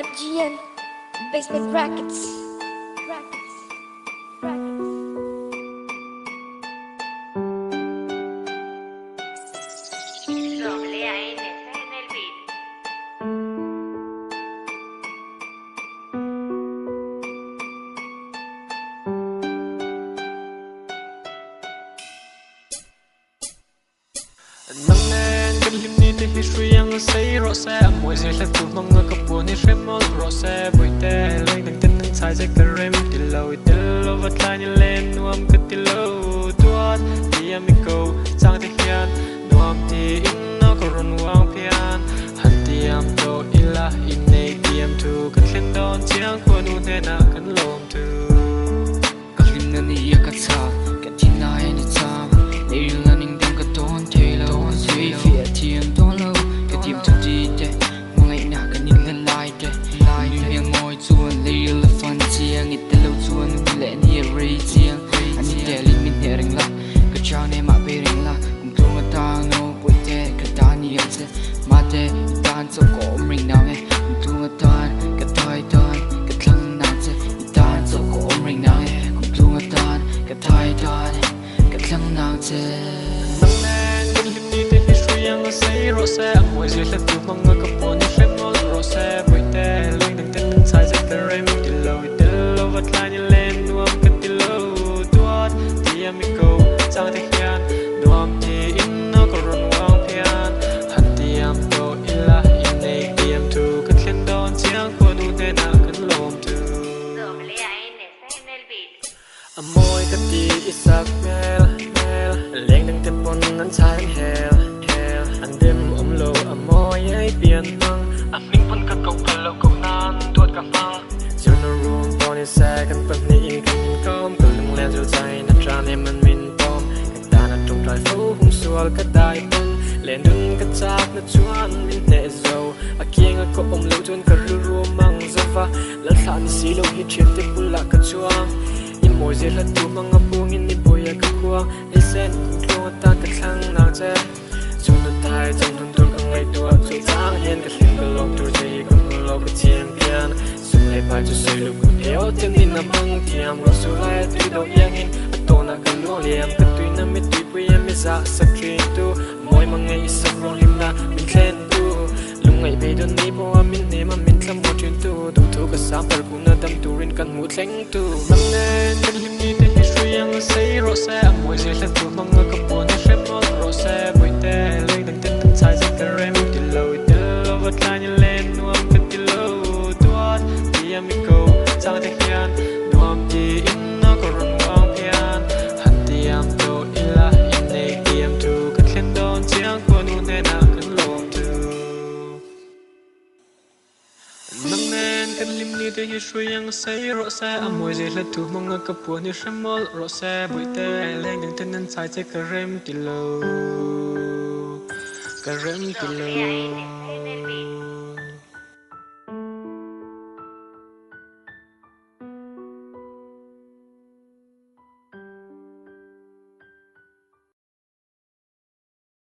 FGN Basement Brackets. Brackets. Brackets. Doble ANS en el beat. Nang nen kan lim ni te history yang say ro se amoi se la tu mang ka pu ni shemol ro se boi te leng dang ten nan sai se ka rem ti lo vat lai ni len nuam ka ti lo tuat ti am ko chang te hian nuam ti in no ko ron wang pian han ti am to ila in nei ti am tu kan khen don chiang ko nu ne na kan lom tu ka lim na ni ya ka cha ka ti na ni cha nei la ning dang ka ton te lo sei fi tiam don lo ka tiam tu ti te mo ngai na ka nin la lai te lai ni yang ngoi chuan le la fan chiang it te lo chuan le ni re chiang ani te li min he ring la ka cha ne ma be ring la kum tu ma ta no pui te ka ta ni ya che ma te tan so ko ring na me kum tu ma ta ka thai tan ka thlang na che tan so ko ring na me kum tu ma ta ka thai tan ka thlang na che nang nen kan lim ni te history yang say ro se amoi se la tu mang ka pu ni shemol ro se boi te leng dang ten nan sai se ka rem ti lo vat lai ni len nuam ka ti lo tuat ti am ko chang te hian nuam ti in no ko ron wang pian han ti am to ila in nei ti am tu kan khen don chiang ko nu ne na kan lom tu Doble ANS en el beat. amoi ka ti isak mel leng dang ten pon nan sai hel an dem lo amoi ai pian mang aming pon ka kau palo kau nan tuat ka fang sur no room pon is second pan ni in kan kom ka lung len zo sai na tran em man min pom ka ta na tung trai fo hung sual ka dai pon len dun ka chak na chuan min ne zo a kieng a ko om lo chun ka ru ru mang zova la tha ni si lo hi chet te pula ka chuang in moi je la tu mang a pung in ni boya ka kwa listen ko ta ka thlang na che chun na tai chang thun tuk ang ai tua chu chang hian ka hlim ka lok tur je ko lo ka chiang pian su ai pa chu sei lu eo tem ni na mang tiam ro su lai tu do yang in a to na ka lo liam ka tu na mi tu pu ya mi za sa tri tu moi mang ai sa ro lim na min khen tu lung ai be don ni bo a min ne ma min thlam mo thin tu du thu ka sam par ku na dam turin kan mu thleng tu mang nen kan lim ni te history yang sei ro se amoi se la tu mang ka pu ni shemol ro se boi te leng dang ten nan sai se ka rem ti lo vat lai ni len nuam ka ti lo tuat ti am ko chang te hian nuam ti in no ko ron wang pian han ti am to ila in nei ti am tu kan khen don chiang ko nu ne na kan lom tu nang nen kan lim ni te history yang say ro se amoi je la tu mang ka pu ni shemol ro se boi te leng dang ten nan sai se ka rem ti lo ka rem ti lo